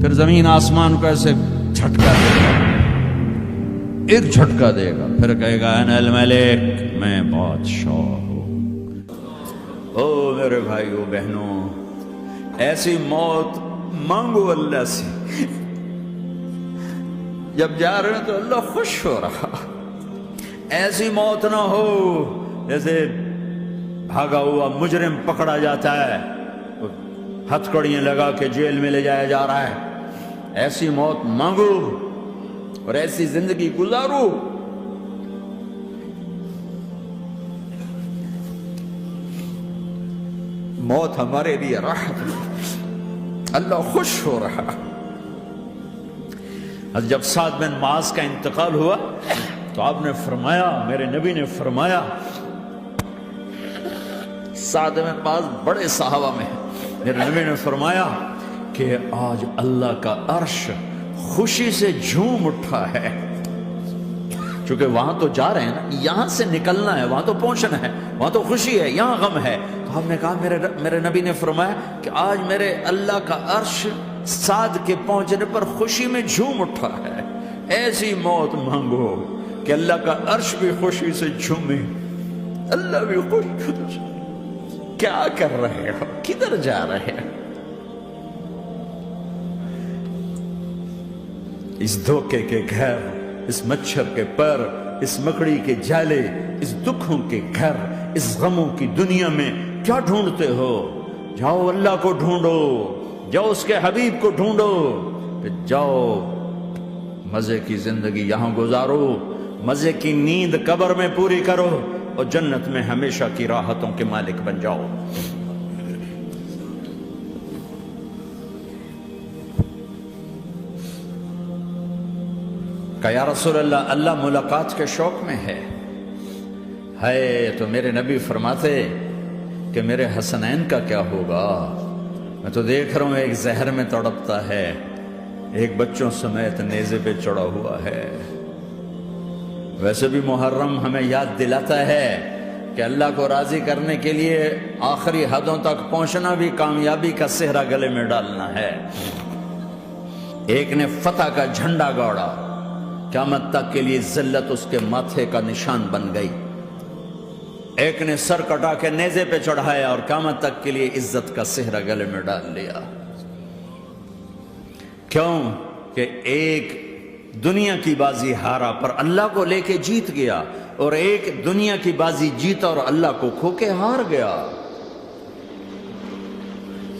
پھر زمین آسمان کو ایسے جھٹکا دے گا، ایک جھٹکا دے گا، پھر کہے گا انا الملک، میں بادشاہ ہوں۔ او میرے بھائیو بہنوں، ایسی موت مانگو اللہ سے۔ جب جا رہے ہیں تو اللہ خوش ہو رہا، ایسی موت نہ ہو جیسے بھاگا ہوا مجرم پکڑا جاتا ہے، ہتھکڑیاں لگا کے جیل میں لے جایا جا رہا ہے۔ ایسی موت مانگو اور ایسی زندگی گزارو۔ موت ہمارے لیے راحت ہے، اللہ خوش ہو رہا۔ جب سعد بن معاذ کا انتقال ہوا تو آپ نے فرمایا، میرے نبی نے فرمایا، سعد بن معاذ بڑے صحابہ میں ہیں، میرے نبی نے فرمایا کہ آج اللہ کا عرش خوشی سے جھوم اٹھا ہے، چونکہ وہاں تو جا رہے ہیں نا، یہاں سے نکلنا ہے، وہاں تو پہنچنا ہے، وہاں تو خوشی ہے، یہاں غم ہے۔ تو ہم نے کہا، میرے نبی نے فرمایا کہ آج میرے اللہ کا عرش سعد کے پہنچنے پر خوشی میں جھوم اٹھا ہے۔ ایسی موت مانگو کہ اللہ کا عرش بھی خوشی سے جھومے، اللہ بھی خوش۔ کیا کر رہے ہو؟ کدھر جا رہے ہو؟ اس دھوکے کے گھر، اس مچھر کے پر، اس مکڑی کے جالے، اس دکھوں کے گھر، اس غموں کی دنیا میں کیا ڈھونڈتے ہو؟ جاؤ اللہ کو ڈھونڈو، جاؤ اس کے حبیب کو ڈھونڈو، پھر جاؤ مزے کی زندگی یہاں گزارو، مزے کی نیند قبر میں پوری کرو، اور جنت میں ہمیشہ کی راحتوں کے مالک بن جاؤ۔ کہ یا رسول اللہ، اللہ ملاقات کے شوق میں ہے۔ تو میرے نبی فرماتے کہ میرے حسنین کا کیا ہوگا؟ میں تو دیکھ رہا ہوں ایک زہر میں تڑپتا ہے، ایک بچوں سمیت نیزے پہ چڑھا ہوا ہے۔ ویسے بھی محرم ہمیں یاد دلاتا ہے کہ اللہ کو راضی کرنے کے لیے آخری حدوں تک پہنچنا بھی کامیابی کا صحرا گلے میں ڈالنا ہے۔ ایک نے فتح کا جھنڈا گاڑا، قیامت تک کے لیے ذلت اس کے ماتھے کا نشان بن گئی۔ ایک نے سر کٹا کے نیزے پہ چڑھایا اور قیامت تک کے لیے عزت کا صحرا گلے میں ڈال لیا۔ کیوں کہ ایک دنیا کی بازی ہارا پر اللہ کو لے کے جیت گیا، اور ایک دنیا کی بازی جیتا اور اللہ کو کھو کے ہار گیا۔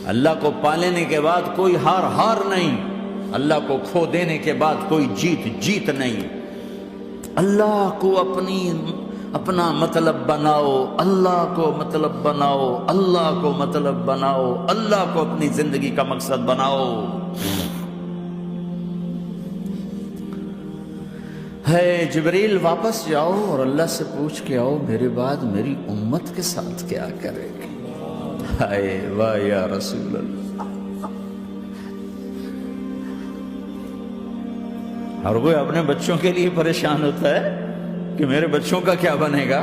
اللہ کو پا لینے کے بعد کوئی ہار نہیں، اللہ کو کھو دینے کے بعد کوئی جیت نہیں۔ اللہ کو اپنا مطلب بناؤ، اللہ کو مطلب بناؤ، اللہ کو مطلب بناؤ، اللہ کو اپنی زندگی کا مقصد بناؤ۔ جبریل واپس جاؤ اور اللہ سے پوچھ کے آؤ، میرے بعد میری امت کے ساتھ کیا کرے گی؟ واہ یا رسول اللہ۔ ہر کوئی اپنے بچوں کے لیے پریشان ہوتا ہے کہ میرے بچوں کا کیا بنے گا۔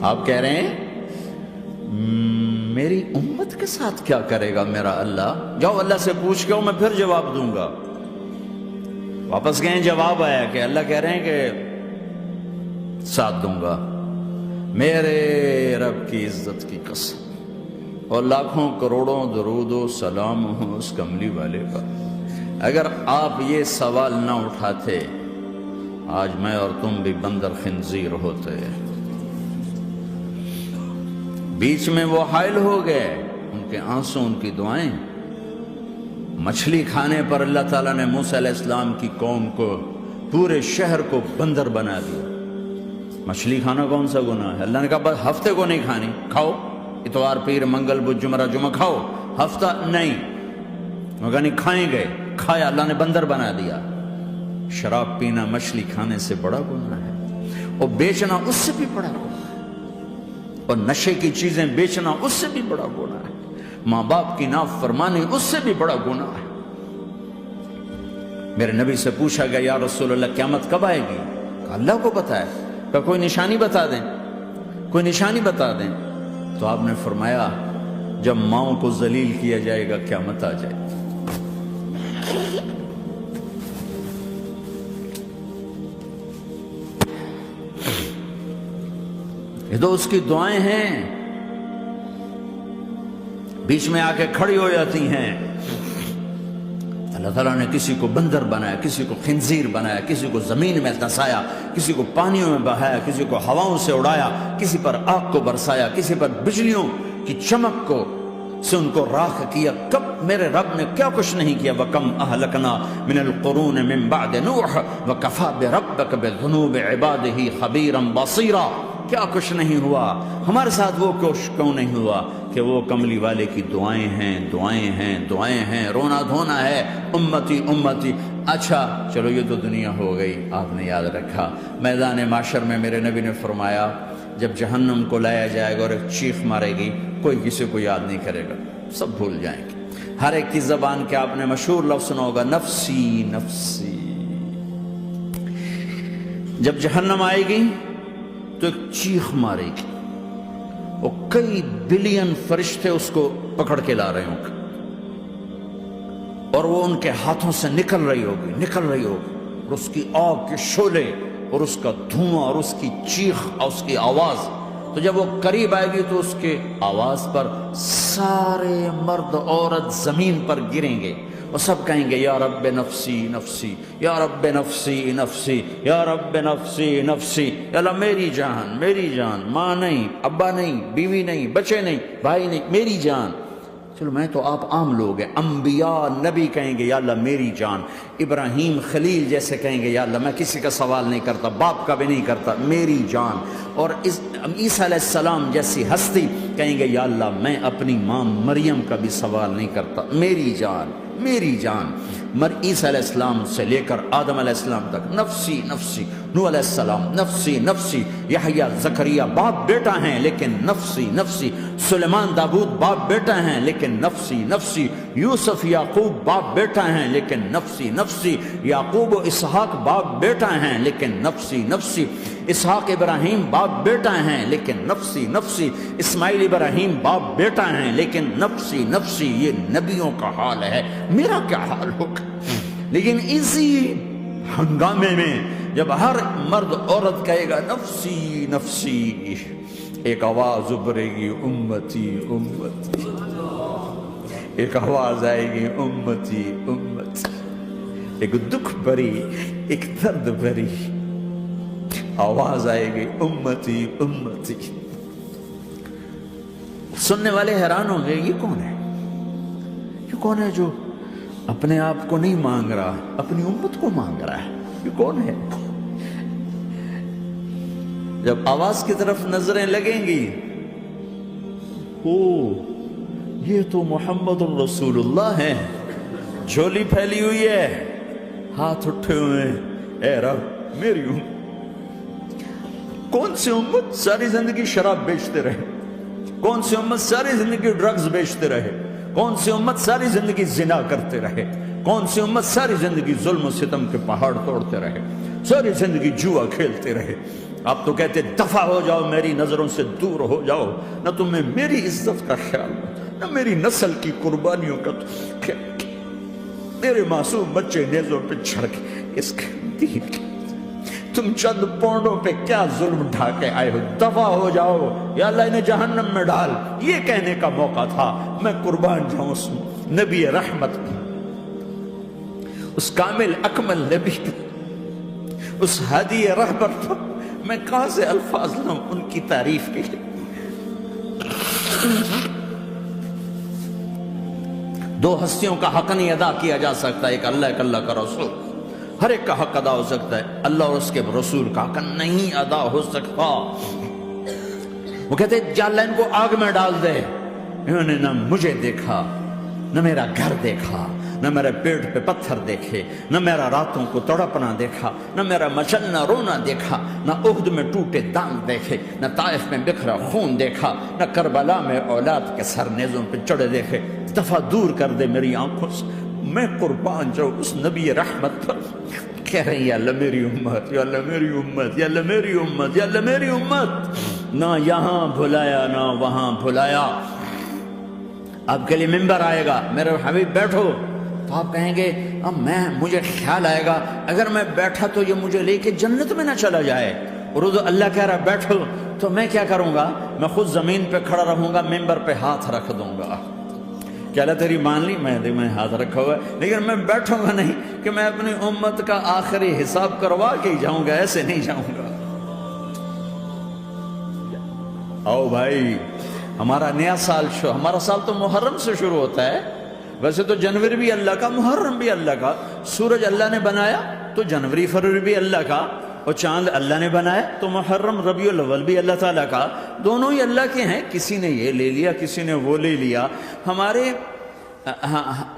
آپ کہہ رہے ہیں میری امت کے ساتھ کیا کرے گا میرا اللہ؟ جاؤ اللہ سے پوچھ کے میں پھر جواب دوں گا۔ واپس گئے، جواب آیا کہ اللہ کہہ رہے ہیں کہ ساتھ دوں گا، میرے رب کی عزت کی قسم، اور لاکھوں کروڑوں درود و سلام ہوں اس کملی والے پر۔ اگر آپ یہ سوال نہ اٹھاتے، آج میں اور تم بھی بندر خنزیر ہوتے۔ بیچ میں وہ حائل ہو گئے، ان کے آنسو، ان کی دعائیں۔ مچھلی کھانے پر اللہ تعالیٰ نے موسیٰ علیہ السلام کی قوم کو، پورے شہر کو بندر بنا دیا۔ مچھلی کھانا کون سا گناہ ہے؟ اللہ نے کہا بس ہفتے کو نہیں کھانی، کھاؤ، اتوار پیر منگل بدھ جمعہ جمعہ کھاؤ، ہفتہ نہیں۔ مگر نہیں کھائیں گے، کھایا، اللہ نے بندر بنا دیا۔ شراب پینا مچھلی کھانے سے بڑا گناہ ہے، اور بیچنا اس سے بھی بڑا گناہ ہے، اور نشے کی چیزیں بیچنا اس سے بھی بڑا گناہ ہے، ماں باپ کی نافرمانی اس سے بھی بڑا گناہ ہے۔ میرے نبی سے پوچھا گیا یا رسول اللہ قیامت کب آئے گی؟ کہا اللہ کو پتہ ہے۔ کہا کوئی نشانی بتا دیں، کوئی نشانی بتا دیں۔ تو آپ نے فرمایا جب ماؤں کو ذلیل کیا جائے گا قیامت آ جائے. یہ تو اس کی دعائیں ہیں، بیچ میں آ کے کھڑی ہو جاتی ہیں. اللہ تعالیٰ نے کسی کو بندر بنایا، کسی کو خنزیر بنایا، کسی کو زمین میں دھسایا، کسی کو پانیوں میں بہایا، کسی کو ہواؤں سے اڑایا، کسی پر آگ کو برسایا، کسی پر بجلیوں کی چمک کو سے ان کو راکھ کیا. کب میرے رب نے کیا کچھ نہیں کیا. وَكَمْ أَهْلَكْنَا مِنَ الْقُرُونِ مِنْ بَعْدِ نُوحٍ وَكَفَى بِرَبِّكَ بِذُنُوبِ عِبَادِهِ خَبِيرًا بَصِيرًا. کیا کچھ نہیں ہوا ہمارے ساتھ، وہ کچھ کیوں نہیں ہوا کہ وہ کملی والے کی دعائیں ہیں، دعائیں ہیں، دعائیں ہیں، رونا دھونا ہے، امتی امتی. اچھا چلو یہ تو دنیا ہو گئی، آپ نے یاد رکھا. میدان معاشر میں میرے نبی نے فرمایا جب جہنم کو لایا جائے گا اور ایک چیخ مارے گی، کوئی کسی کو یاد نہیں کرے گا، سب بھول جائیں گے. ہر ایک کی زبان کے آپ نے مشہور لفظ سنا ہوگا، نفسی نفسی. جب جہنم آئے گی تو ایک چیخ مارے گی، اور کئی بلین فرشتے اس کو پکڑ کے لا رہے ہوں گے، اور وہ ان کے ہاتھوں سے نکل رہی ہوگی، اور اس کی آگ کے شعلے اور اس کا دھواں اور اس کی چیخ اور اس کی آواز. تو جب وہ قریب آئے گی تو اس کے آواز پر سارے مرد عورت زمین پر گریں گے اور سب کہیں گے یا رب نفسی نفسی، یا رب نفسی نفسی، یا رب نفسی نفسی. یا اللہ میری جان، میری جان، ماں نہیں، ابا نہیں، بیوی نہیں، بچے نہیں، بھائی نہیں، میری جان. چلو میں تو آپ عام لوگ ہیں، انبیاء نبی کہیں گے یا اللہ میری جان. ابراہیم خلیل جیسے کہیں گے یا اللہ میں کسی کا سوال نہیں کرتا، باپ کا بھی نہیں کرتا، میری جان. اور عیسیٰ علیہ السلام جیسی ہستی کہیں گے یا اللہ میں اپنی ماں مریم کا بھی سوال نہیں کرتا، میری جان، میری جان. عیسیٰ علیہ السلام سے لے کر آدم علیہ السلام تک نفسی نفسی. نوح علیہ السلام نفسی نفسی. یحییٰ زکریا باپ بیٹا ہیں لیکن نفسی نفسی. سلیمان داؤد باپ بیٹا ہیں لیکن نفسی نفسی. یوسف یعقوب باپ بیٹا ہیں لیکن نفسی نفسی. یعقوب و اسحاق باپ بیٹا ہیں لیکن نفسی نفسی. اسحاق ابراہیم باپ بیٹا ہیں لیکن نفسی نفسی. اسماعیل ابراہیم باپ بیٹا ہیں لیکن نفسی نفسی. یہ نبیوں کا حال ہے، میرا کیا حال ہوگا؟ لیکن اسی ہنگامے میں جب ہر مرد عورت کہے گا نفسی نفسی، ایک آواز ابھرے گی امتی امتی. ایک آواز آئے گی امتی امتی. ایک دکھ بھری، ایک درد بھری آواز آئے گی امتی امتی. سننے والے حیران ہوں گے یہ کون ہے، یہ کون ہے جو اپنے آپ کو نہیں مانگ رہا، اپنی امت کو مانگ رہا ہے، یہ کون ہے؟ جب آواز کی طرف نظریں لگیں گی، او یہ تو محمد الرسول اللہ ہے. جھولی پھیلی ہوئی ہے، ہاتھ اٹھے ہوئے ہیں، اے رب میری امت. کون سی امت ساری زندگی شراب بیچتے رہے؟ کون سی امت ساری زندگی ڈرگز بیچتے رہے؟ کون سی امت ساری زندگی زنا کرتے رہے؟ کون سی امت ساری زندگی ظلم و ستم کے پہاڑ توڑتے رہے؟ ساری زندگی جوا کھیلتے رہے؟ آپ تو کہتے دفع ہو جاؤ، میری نظروں سے دور ہو جاؤ. نہ تمہیں میری عزت کا خیال، نہ میری نسل کی قربانیوں کا خیال. میرے معصوم بچے نیزوں پہ چڑھ کے اس کے دین کے تم چند پونڈوں پہ کیا ظلم ڈھا کے آئے ہو؟ دفع ہو جاؤ، یا اللہ انہیں جہنم میں ڈال. یہ کہنے کا موقع تھا. میں قربان جاؤں اس نبی رحمت پہ، اس کامل اکمل نبی پہ، اس ہادی رہبر پر. میں کہاں سے الفاظ لوں ان کی تعریف کے لیے؟ دو ہستیوں کا حق نہیں ادا کیا جا سکتا، ایک اللہ، ایک اللہ کا رسول. ہر ایک کا حق ادا ہو سکتا ہے، اللہ اور اس کے رسول کا حق نہیں ادا ہو سکتا. وہ کہتے جا اللہ ان کو آگ میں ڈال دے. انہوں نے نہ مجھے دیکھا، نہ میرا گھر دیکھا، نہ میرے پیٹ پہ پتھر دیکھے، نہ میرا راتوں کو تڑپنا دیکھا، نہ میرا مچلنا رونا دیکھا، نہ احد میں ٹوٹے دانت دیکھے، نہ طائف میں بکھرا خون دیکھا، نہ کربلا میں اولاد کے سر نیزوں پہ چڑھے دیکھے. دفعہ دور کر دے میری آنکھوں سے. میں قربان جاؤں اس نبی رحمت پر. کہہ رہے ہیں یا اللہ میری امت، یا اللہ میری امت، یا اللہ میری امت، یا اللہ میری امت. نہ یہاں بھلایا نہ وہاں بھلایا. آپ کے لیے ممبر آئے گا، میرے حبیب بیٹھو، تو آپ کہیں گے اب مجھے خیال آئے گا اگر میں بیٹھا تو یہ مجھے لے کے جنت میں نہ چلا جائے، اور اللہ کہہ رہا بیٹھو، تو میں کیا کروں گا؟ میں خود زمین پہ کھڑا رہوں گا، ممبر پہ ہاتھ رکھ دوں گا کہ اللہ تیری مان لی، میں ہاتھ رکھا ہوا ہے، لیکن میں بیٹھوں گا نہیں کہ میں اپنی امت کا آخری حساب کروا کے ہی جاؤں گا، ایسے نہیں جاؤں گا۔ آؤ بھائی، ہمارا نیا سال ہمارا سال تو محرم سے شروع ہوتا ہے، ویسے تو جنوری بھی اللہ کا، محرم بھی اللہ کا، سورج اللہ نے بنایا تو جنوری فروری بھی اللہ کا، اور چاند اللہ نے بنایا تو محرم ربیع الاول بھی اللہ تعالیٰ کا، دونوں ہی اللہ کے ہیں، کسی نے یہ لے لیا کسی نے وہ لے لیا۔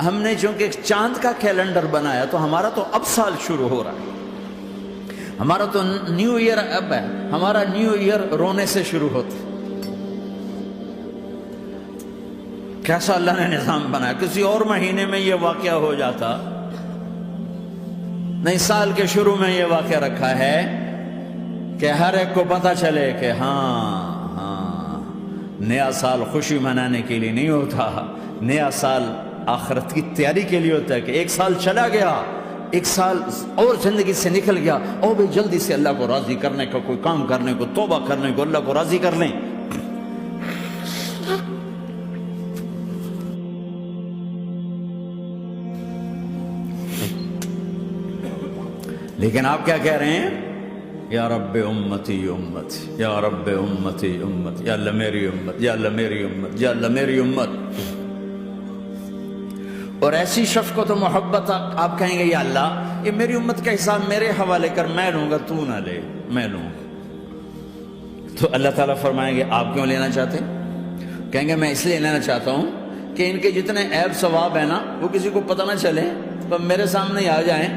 ہم نے چونکہ چاند کا کیلنڈر بنایا تو ہمارا تو اب سال شروع ہو رہا ہے، ہمارا تو نیو ایئر اب ہے، ہمارا نیو ایئر رونے سے شروع ہوتا ہے۔ کیسا اللہ نے نظام بنایا، کسی اور مہینے میں یہ واقعہ ہو جاتا، نہیں، سال کے شروع میں یہ واقعہ رکھا ہے کہ ہر ایک کو پتہ چلے کہ ہاں نیا سال خوشی منانے کے لیے نہیں ہوتا، نیا سال آخرت کی تیاری کے لیے ہوتا ہے کہ ایک سال چلا گیا، ایک سال اور زندگی سے نکل گیا، اور بھی جلدی سے اللہ کو راضی کرنے کا کوئی کام کرنے کو، توبہ کرنے کو، اللہ کو راضی کر لیں۔ لیکن آپ کیا کہہ رہے ہیں؟ یا رب امتی امت، یا رب امتی امت، یا اللہ میری امت، یا اللہ میری امت، یا اللہ میری امت۔ اور ایسی شفقت و محبت آپ کہیں گے یا اللہ یہ میری امت کا حساب میرے حوالے کر، میں لوں گا، تو نہ لے، میں لوں گا۔ تو اللہ تعالیٰ فرمائیں گے آپ کیوں لینا چاہتے؟ کہیں گے میں اس لیے لینا چاہتا ہوں کہ ان کے جتنے عیب ثواب ہیں نا وہ کسی کو پتہ نہ چلے، تو میرے سامنے آ جائیں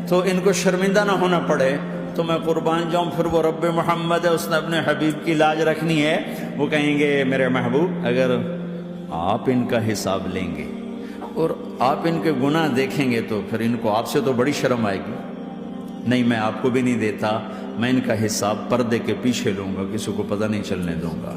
تو ان کو شرمندہ نہ ہونا پڑے، تو میں قربان جاؤں۔ پھر وہ رب محمد ہے، اس نے اپنے حبیب کی لاج رکھنی ہے، وہ کہیں گے میرے محبوب اگر آپ ان کا حساب لیں گے اور آپ ان کے گناہ دیکھیں گے تو پھر ان کو آپ سے تو بڑی شرم آئے گی، نہیں میں آپ کو بھی نہیں دیتا، میں ان کا حساب پردے کے پیچھے لوں گا، کسی کو پتہ نہیں چلنے دوں گا۔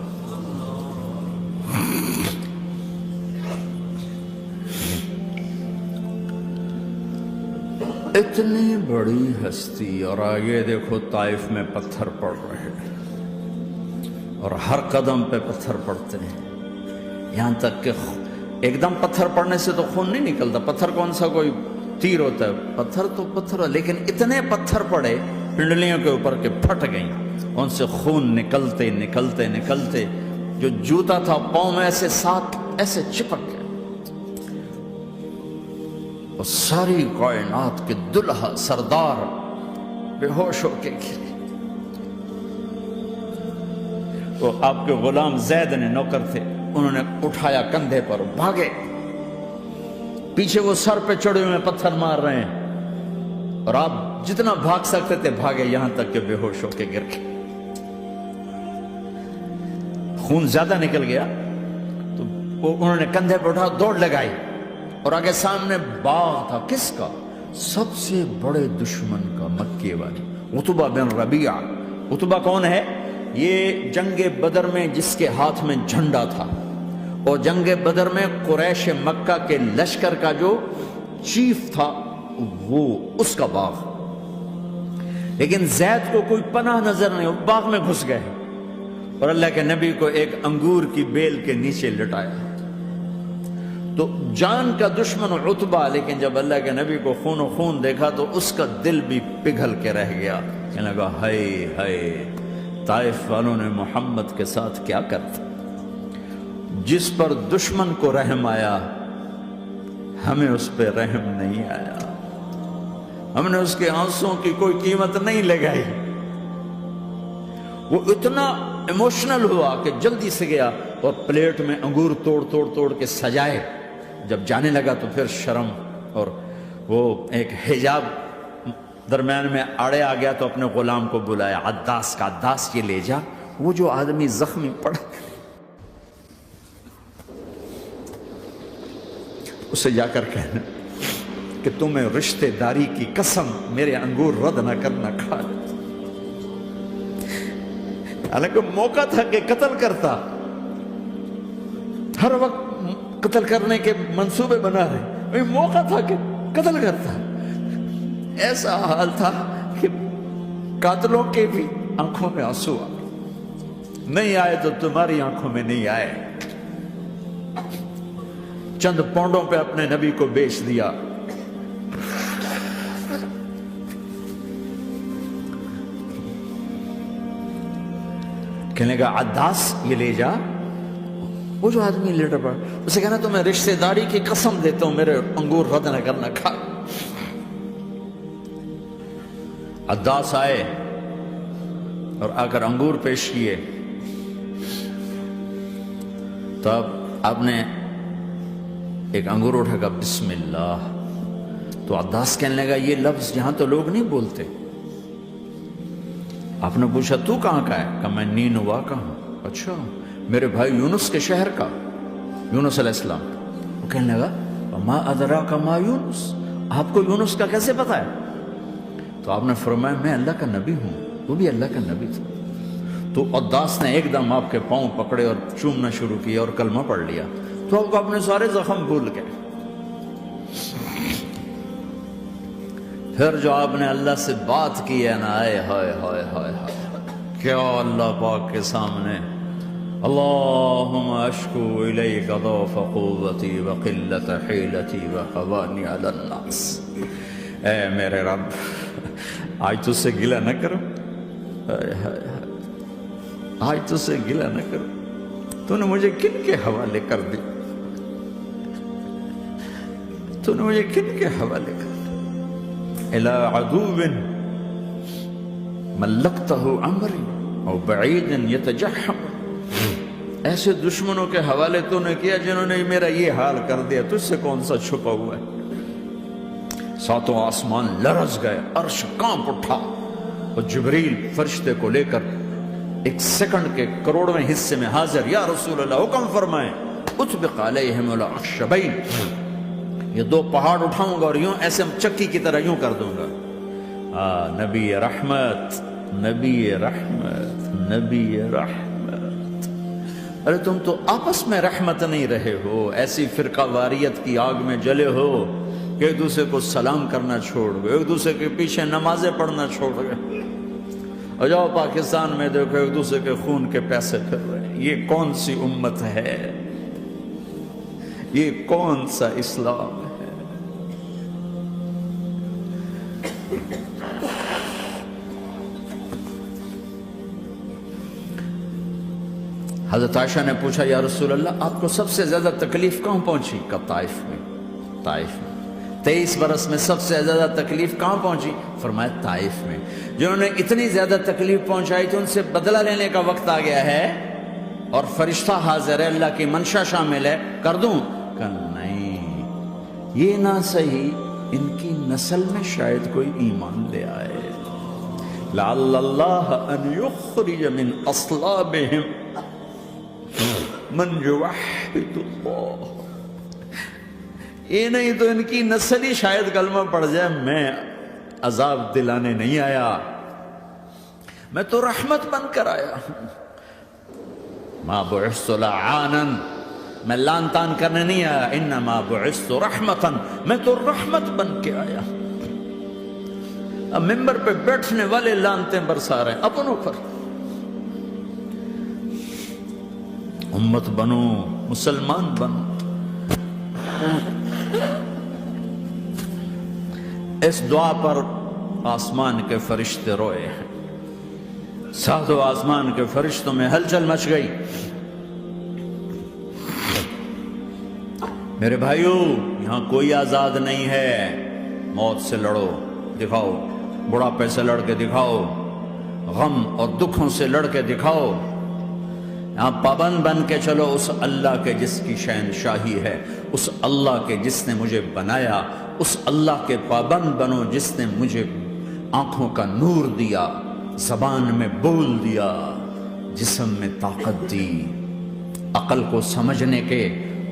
اتنی بڑی ہستی، اور آگے دیکھو طائف میں پتھر پڑ رہے ہیں، اور ہر قدم پہ پتھر پڑتے ہیں، یہاں تک کہ ایک دم پتھر پڑنے سے تو خون نہیں نکلتا، پتھر کون سا کوئی تیر ہوتا ہے، پتھر تو پتھر، لیکن اتنے پتھر پڑے پنڈلیوں کے اوپر کے پھٹ گئیں، ان سے خون نکلتے نکلتے نکلتے جو جوتا تھا پاؤں میں ایسے ساتھ ایسے چپک گئے، اور ساری کائنات کے دلہا سردار بے ہوش ہو کے گرے۔ وہ آپ کے غلام زید نے نوکر تھے، انہوں نے اٹھایا کندھے پر، بھاگے، پیچھے وہ سر پہ چڑھے ہوئے پتھر مار رہے ہیں، اور آپ جتنا بھاگ سکتے تھے بھاگے، یہاں تک کہ بے ہوش ہو کے گر گئے۔ خون زیادہ نکل گیا تو انہوں نے کندھے پہ اٹھا، دوڑ لگائی، اور آگے سامنے باغ تھا، کس کا؟ سب سے بڑے دشمن کا، مکے والے عتبہ بن ربیعہ۔ عتبہ کون ہے؟ یہ جنگ بدر میں جس کے ہاتھ میں جھنڈا تھا، اور جنگ بدر میں قریش مکہ کے لشکر کا جو چیف تھا وہ اس کا باغ۔ لیکن زید کو کوئی پناہ نظر نہیں، وہ باغ میں گھس گئے، اور اللہ کے نبی کو ایک انگور کی بیل کے نیچے لٹایا۔ تو جان کا دشمن عتبہ، لیکن جب اللہ کے نبی کو خون و خون دیکھا تو اس کا دل بھی پگھل کے رہ گیا، کہنے لگا ہائے ہائے، طائف والوں نے محمد کے ساتھ کیا کرتا۔ جس پر دشمن کو رحم آیا ہمیں اس پہ رحم نہیں آیا، ہم نے اس کے آنسوں کی کوئی قیمت نہیں لگائی۔ وہ اتنا ایموشنل ہوا کہ جلدی سے گیا اور پلیٹ میں انگور توڑ کے سجائے۔ جب جانے لگا تو پھر شرم اور وہ ایک حجاب درمیان میں آڑے آ گیا، تو اپنے غلام کو بلایا، عداس کا، عداس یہ لے جا وہ جو آدمی زخمی پڑا، اسے جا کر کہنا کہ تمہیں رشتہ داری کی قسم میرے انگور رد نہ کرنا، کھا لے۔ حالانکہ موقع تھا کہ قتل کرتا، ہر وقت قتل کرنے کے منصوبے بنا رہے، موقع تھا کہ قتل کرتا۔ ایسا حال تھا کہ قاتلوں کے بھی آنکھوں میں آنسو آ نہیں آئے تو تمہاری آنکھوں میں نہیں آئے۔ چند پونڈوں پہ اپنے نبی کو بیچ دیا۔ کہنے کا عداس یہ لے جا۔ وہ جو آدمی لیٹر پڑا اسے کہنا تو میں رشتہ داری کی قسم دیتا ہوں میرے انگور رد نہ کرنا، کھا۔ عداس آئے اور آ کر انگور پیش کیے، تب آپ نے ایک انگور اٹھا کر بسم اللہ۔ تو عداس کہنے لگا یہ لفظ یہاں تو لوگ نہیں بولتے۔ آپ نے پوچھا تو کہاں کا ہے؟ کہا میں نینوا کا ہوں۔ اچھا، میرے بھائی یونس کے شہر کا، یونس علیہ السلام۔ وہ کہنے لگا ما ادراک ما یونس، آپ کو یونس کا کیسے پتا ہے؟ تو آپ نے فرمایا میں اللہ کا نبی ہوں، وہ بھی اللہ کا نبی تھا۔ تو عداس نے ایک دم آپ کے پاؤں پکڑے اور چومنا شروع کیا اور کلمہ پڑھ لیا، تو آپ کو اپنے سارے زخم بھول گئے۔ پھر جو آپ نے اللہ سے بات کی ہے نا، آئے ہائے ہائے ہائے ہائے، کیا اللہ پاک کے سامنے اللہم اشکو الیک ضعف قوتی وقلت حیلتی وحوانی علی الناس۔ اے میرے رب، آج تجھ سے گلہ نہ کرو، آج تجھ سے گلہ نہ کرو، تو نے مجھے کن کے حوالے کر دی، تو نے مجھے کن کے حوالے کر دی؟ الى عدو ملکتہ عمری او بعید یتجحم، ایسے دشمنوں کے حوالے تو نے کیا جنہوں نے میرا یہ حال کر دیا، تجھ سے کون سا چھپا ہوا ہے؟ ساتوں آسمان لرز گئے، عرش کانپ اٹھا، اور جبریل فرشتے کو لے کر ایک سیکنڈ کے کروڑویں حصے میں حاضر، یا رسول اللہ حکم فرمائیں اطبق علیہم الاخشبین، یہ دو پہاڑ اٹھاؤں گا اور یوں ایسے چکی کی طرح یوں کر دوں گا۔ نبی رحمت، نبی رحمت، نبی رحمت۔ ارے تم تو آپس میں رحمت نہیں رہے ہو، ایسی فرقہ واریت کی آگ میں جلے ہو کہ ایک دوسرے کو سلام کرنا چھوڑ گئے، ایک دوسرے کے پیچھے نمازیں پڑھنا چھوڑ گئے۔ اور جاؤ پاکستان میں دیکھو ایک دوسرے کے خون کے پیسے پھر رہے ہیں۔ یہ کون سی امت ہے؟ یہ کون سا اسلام ہے؟ حضرت عائشہ نے پوچھا یا رسول اللہ آپ کو سب سے زیادہ تکلیف کہاں پہنچی؟ کہا طائف میں، طائف میں۔ 23 برس میں سب سے زیادہ تکلیف کہاں پہنچی؟ فرمایا طائف میں۔ جنہوں نے اتنی زیادہ تکلیف پہنچائی تو ان سے بدلہ لینے کا وقت آ گیا ہے، اور فرشتہ حاضر ہے، اللہ کی منشا شامل ہے، کر دوں؟ کہ نہیں، یہ نہ صحیح، ان کی نسل میں شاید کوئی ایمان لے آئے، لعل اللہ ان یخرج من اصلابہم من یوحد اللہ۔ یہ نہیں تو ان کی نسل ہی شاید کلمہ پڑھ جائے۔ میں عذاب دلانے نہیں آیا، میں تو رحمت بن کر آیا ہوں۔ ما بعثت لعانا، میں لان تان کرنے نہیں آیا، انما بعثت رحمتا، میں تو رحمت بن کے آیا۔ اب ممبر پہ بیٹھنے والے لانتیں برسا رہے ہیں اپنوں پر۔ امت بنو، مسلمان بنو۔ اس دعا پر آسمان کے فرشتے روئے ہیں، ساتوں آسمان کے فرشتوں میں ہلچل مچ گئی۔ میرے بھائیو، یہاں کوئی آزاد نہیں ہے۔ موت سے لڑو، دکھاؤ، بڑھاپے سے لڑ کے دکھاؤ، غم اور دکھوں سے لڑ کے دکھاؤ۔ یہاں پابند بن کے چلو اس اللہ کے جس کی شہنشاہی ہے، اس اللہ کے جس نے مجھے بنایا، اس اللہ کے پابند بنو جس نے مجھے آنکھوں کا نور دیا، زبان میں بول دیا، جسم میں طاقت دی، عقل کو سمجھنے کے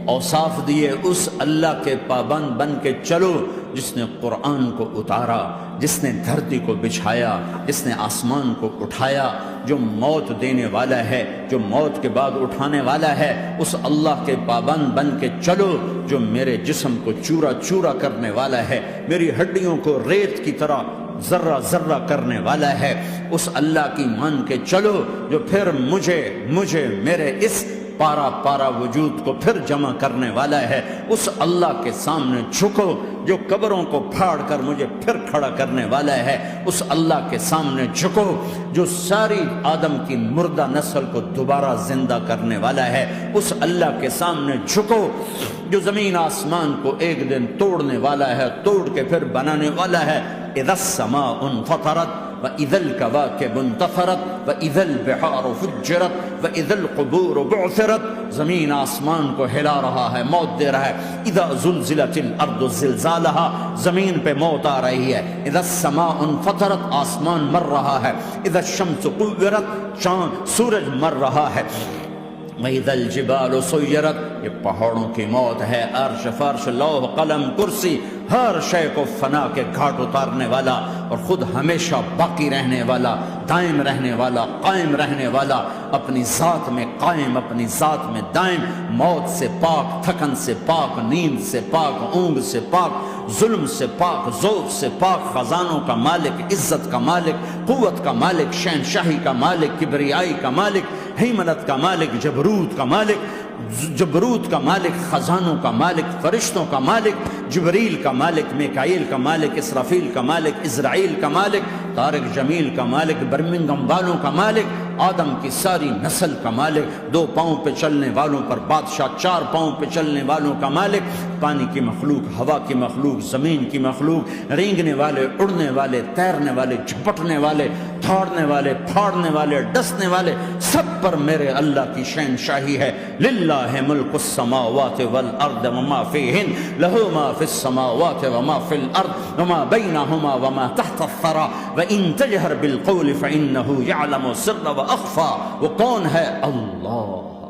اوصاف دیے۔ اس اللہ کے پابند بن کے چلو جس نے قرآن کو اتارا، جس نے دھرتی کو بچھایا، جس نے آسمان کو اٹھایا، جو موت دینے والا ہے، جو موت کے بعد اٹھانے والا ہے، اس اللہ کے پابند بن کے چلو جو میرے جسم کو چورا چورا کرنے والا ہے، میری ہڈیوں کو ریت کی طرح ذرہ ذرہ کرنے والا ہے، اس اللہ کی مان کے چلو جو پھر مجھے میرے اس پارا پارا وجود کو پھر جمع کرنے والا ہے، اس اللہ کے سامنے جھکو جو قبروں کو پھاڑ کر مجھے پھر کھڑا کرنے والا ہے، اس اللہ کے سامنے جھکو جو ساری آدم کی مردہ نسل کو دوبارہ زندہ کرنے والا ہے، اس اللہ کے سامنے جھکو جو زمین آسمان کو ایک دن توڑنے والا ہے، توڑ کے پھر بنانے والا ہے۔ اذا السماء انفطرت وَإِذَا الْكَوَاكِبُ انتَثَرَتْ وَإِذَا الْبِحَارُ فُجِّرَتْ وَإِذَا الْقُبُورُ بُعْثِرَتْ، زمین آسمان کو ہلا رہا ہے، موت دے رہا ہے۔ اِذَا زُلْزِلَتِ الْأَرْضُ زِلْزَالَهَا، زمین پہ موت آ رہی ہے۔ اِذَا السَّمَاءُ انفطرت، آسمان مر رہا ہے۔ اِذَا الشَّمْسُ كُوِّرَتْ، سورج مر رہا ہے۔ وَإِذَا الْجِبَالُ سُيِّرَتْ، یہ پہاڑوں کی موت ہے۔ عرش فرش لوح قلم کرسی ہر شے کو فنا کے گھاٹ اتارنے والا اور خود ہمیشہ باقی رہنے والا، دائم رہنے والا، قائم رہنے والا، اپنی ذات میں قائم، اپنی ذات میں دائم، موت سے پاک، تھکن سے پاک، نیند سے پاک، اونگ سے پاک، ظلم سے پاک، ذوق سے پاک، خزانوں کا مالک، عزت کا مالک، قوت کا مالک، شہنشاہی کا مالک، کبریائی کا مالک، ہیمنت کا مالک، جبروت کا مالک، خزانوں کا مالک، فرشتوں کا مالک، جبریل کا مالک، میکائیل کا مالک، اسرافیل کا مالک، اسرائیل کا مالک، طارق جمیل کا مالک، برمنگم والوں کا مالک، آدم کی ساری نسل کا مالک، 2 پاؤں پہ چلنے والوں پر بادشاہ، 4 پاؤں پہ چلنے والوں کا مالک، پانی کی مخلوق، ہوا کی مخلوق، زمین کی مخلوق، رینگنے والے، اڑنے والے، تیرنے والے، جھپٹنے والے، دھاڑنے والے، پھاڑنے والے، ڈسنے والے، سب پر میرے اللہ کی شہنشاہی ہے۔ للہ ملک السماوات والارض وما فیہن، لہ ما فی السماوات وما فی الارض وما بینہما وما تحت الثری وان تجہر بالقول فانہ یعلم السر واخفی۔ وہ کون ہے؟ اللہ۔